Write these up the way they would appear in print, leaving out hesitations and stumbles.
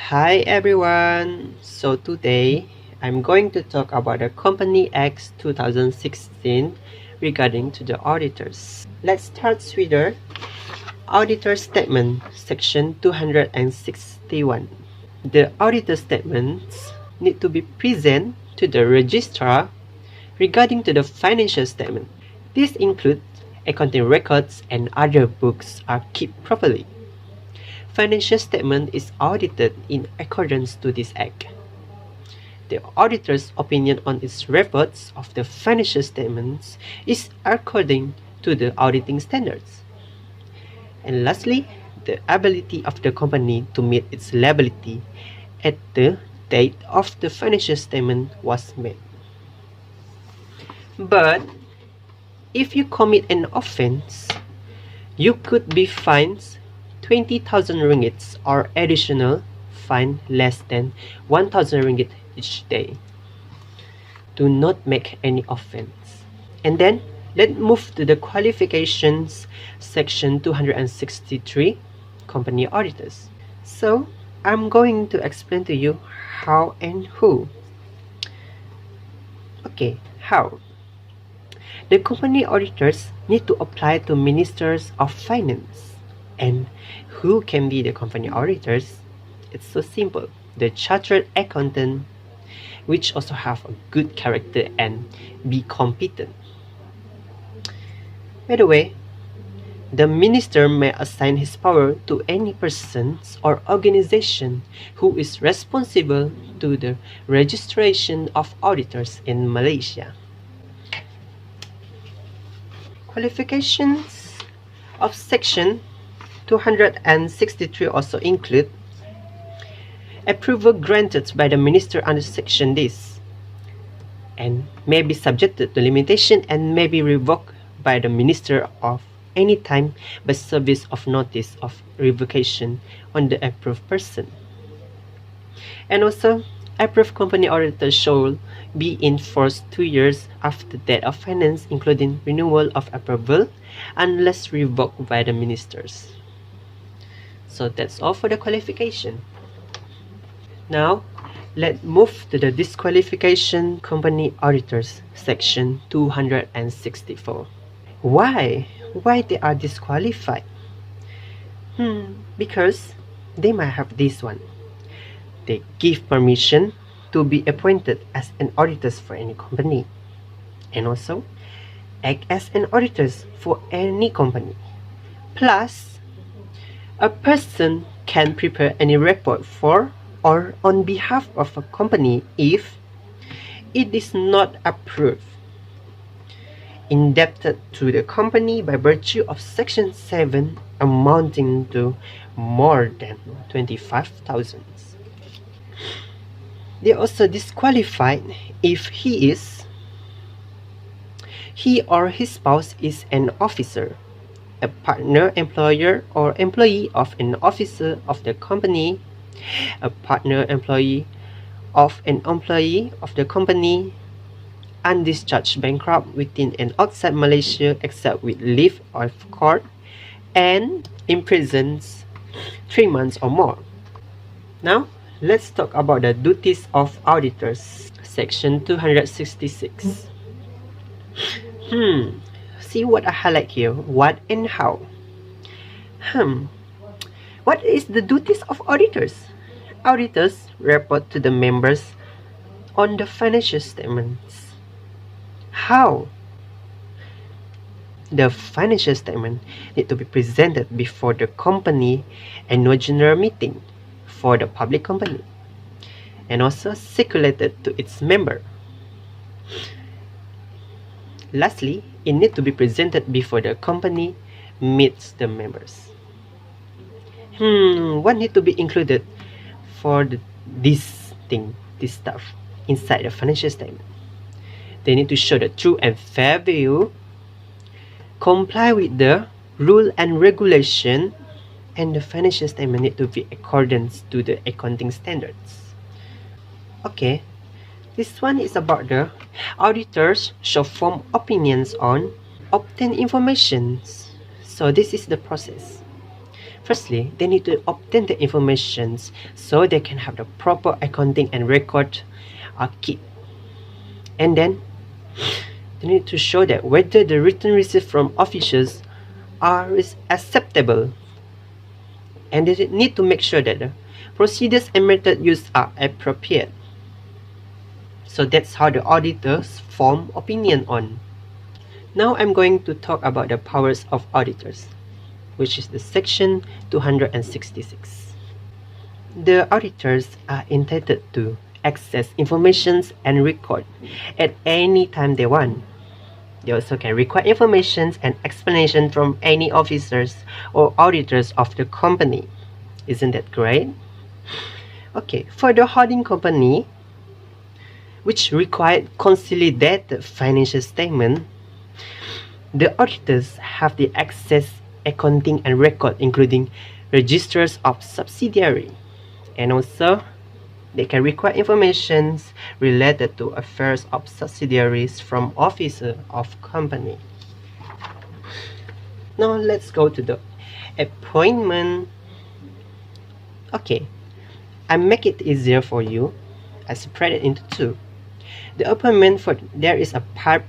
Hi everyone! So today I'm going to talk about the Company Act 2016 regarding to the auditors. Let's start with the auditor statement section 261. The auditor statements need to be present to the registrar regarding to the financial statement. This includes accounting records and other books are kept properly. Financial statement is audited in accordance to this act. The auditor's opinion on its reports of the financial statements is according to the auditing standards. And lastly, the ability of the company to meet its liability at the date of the financial statement was met. But if you commit an offense, you could be fined 20,000 ringgit or additional fine less than 1,000 ringgit each day. Do not make any offense. And then let's move to the qualifications section 263, company auditors. So I'm going to explain to you how and who. Okay, how? The company auditors need to apply to ministers of finance. And who can be the company auditors? It's so simple. The chartered accountant, which also have a good character and be competent. By the way, the minister may assign his power to any person or organization who is responsible to the registration of auditors in Malaysia. Qualifications of section 263 also include approval granted by the minister under section this and may be subjected to limitation and may be revoked by the minister of any time by service of notice of revocation on the approved person. And also, approved company auditor shall be in force 2 years after date of finance, including renewal of approval, unless revoked by the ministers. So that's all for the qualification. Now, let's move to the disqualification company auditors section 264. Why they are disqualified? Because they might have this one. They give permission to be appointed as an auditors for any company, and also act as an auditors for any company. Plus, a person can prepare any report for or on behalf of a company if it is not approved, indebted to the company by virtue of section 7 amounting to more than 25,000. They also disqualified if he or his spouse is an officer, a partner, employer, or employee of an officer of the company, a partner, employee of an employee of the company, undischarged bankrupt within and outside Malaysia except with leave of court, and imprisoned 3 months or more. Now, let's talk about the duties of auditors, section 266. See what I highlight here, what and how. What is the duties of auditors? Auditors report to the members on the financial statements. How? The financial statement need to be presented before the company annual general meeting for the public company and also circulated to its member. Lastly, it need to be presented before the company meets the members. What need to be included for this stuff inside the financial statement? They need to show the true and fair view, comply with the rule and regulation, and the financial statement need to be accordance to the accounting standards. Okay, this one is about the auditors shall form opinions on obtained information. So this is the process. Firstly, they need to obtain the information so they can have the proper accounting and record keep. And then they need to show that whether the return received from officials are acceptable, and they need to make sure that the procedures and method used are appropriate. So that's how the auditors form opinion on. Now I'm going to talk about the powers of auditors, which is the section 266. The auditors are entitled to access information and record at any time they want. They also can require information and explanation from any officers or auditors of the company. Isn't that great? Okay, for the holding company, which required consolidated financial statement, the auditors have the access accounting and record, including registers of subsidiary, and also they can require information related to affairs of subsidiaries from officer of company. Now let's go to the appointment. Okay, I make it easier for you. I separate it into two. The appointment for there is a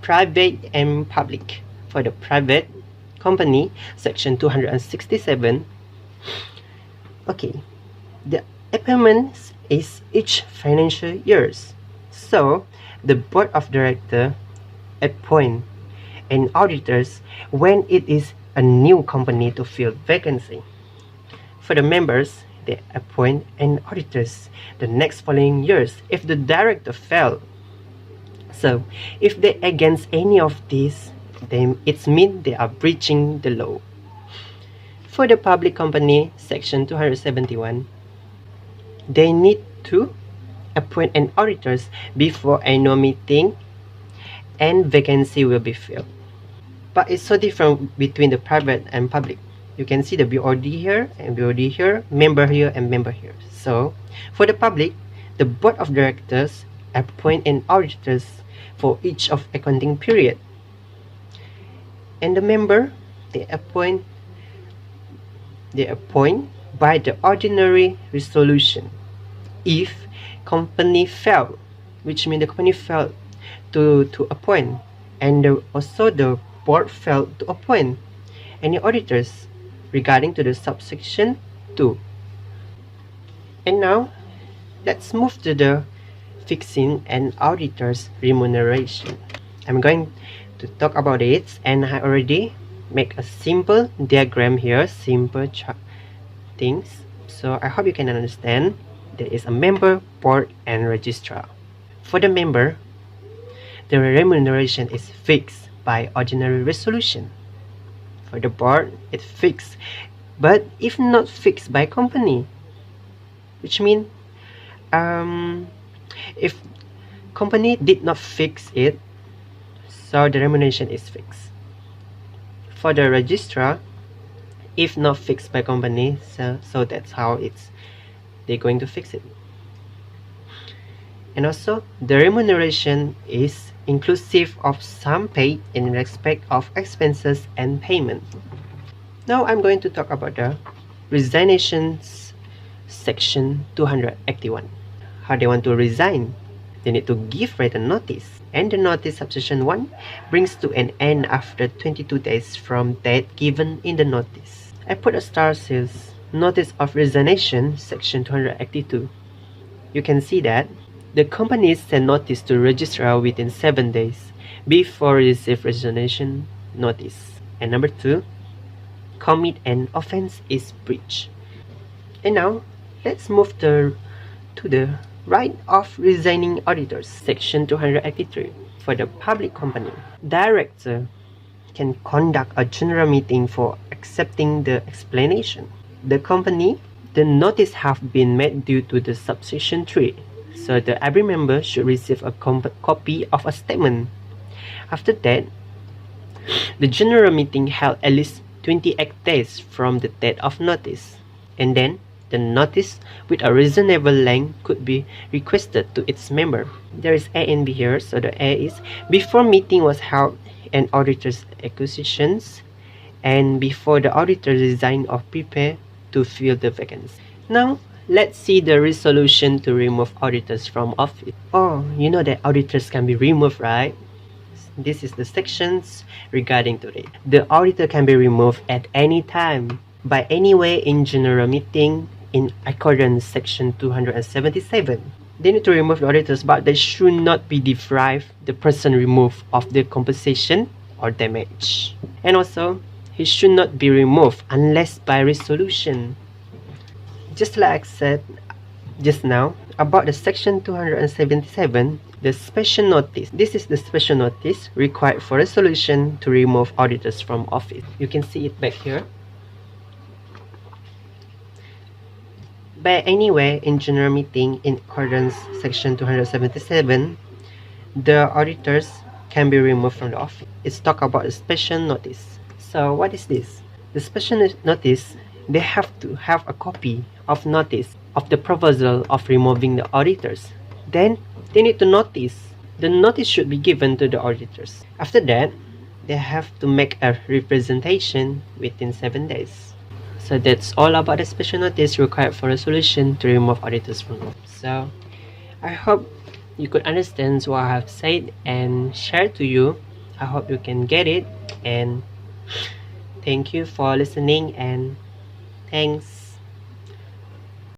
private and public. For the private company, section 267. Okay, the appointment is each financial years. So the board of directors appoint an auditors when it is a new company to fill vacancy. For the members, they appoint an auditors the next following years if the director failed. So if they against any of these, then it means they are breaching the law. For the public company, section 271, they need to appoint an auditors before annual meeting and vacancy will be filled. But it's so different between the private and public. You can see the BOD here and BOD here, member here and member here. So for the public, the board of directors appoint an auditors for each of accounting period. And the member, they appoint by the ordinary resolution. If company failed, which means the company failed to appoint, and also the board failed to appoint any auditors regarding to the subsection 2. And now let's move to the fixing an auditor's remuneration. I'm going to talk about it, and I already make a simple diagram here, simple things. So I hope you can understand. There is a member, board, and registrar. For the member, the remuneration is fixed by ordinary resolution. For the board, it's fixed, but if not fixed by company, which means if company did not fix it, so the remuneration is fixed. For the registrar, if not fixed by company, so that's how they're going to fix it. And also the remuneration is inclusive of sum paid in respect of expenses and payment. Now I'm going to talk about the resignations, section 281. How they want to resign. They need to give written notice, and the notice subsection 1 brings to an end after 22 days from date given in the notice. I put a star says notice of resignation, section 282. You can see that the company send notice to registrar within 7 days before receive resignation notice. And number 2, commit an offense is breach. And now let's move to the right of resigning auditors, section 283. For the public company, director can conduct a general meeting for accepting the explanation. The company, the notice have been made due to the subsection 3, so every member should receive a copy of a statement. After that, the general meeting held at least 28 days from the date of notice, and then the notice with a reasonable length could be requested to its member. There is A and B here, so the A is before meeting was held and auditor's acquisitions, and before the auditor resigned or prepare to fill the vacancy. Now, let's see the resolution to remove auditors from office. Oh, you know that auditors can be removed, right? This is the sections regarding to it. The auditor can be removed at any time by any way in general meeting in accordance section 277. They need to remove the auditors, but they should not be deprived the person removed of the compensation or damage. And also, he should not be removed unless by resolution. Just like I said just now about the section 277, the special notice. This is the special notice required for resolution to remove auditors from office. You can see it back here. By any way in general meeting in accordance section 277, the auditors can be removed from the office. It's talk about a special notice. So what is this? The special notice, they have to have a copy of notice of the proposal of removing the auditors. Then they need to notice. The notice should be given to the auditors. After that, they have to make a representation within 7 days. So that's all about the special notice required for resolution to remove auditors from office. So I hope you could understand what I have said and share to you. I hope you can get it, and thank you for listening, and thanks.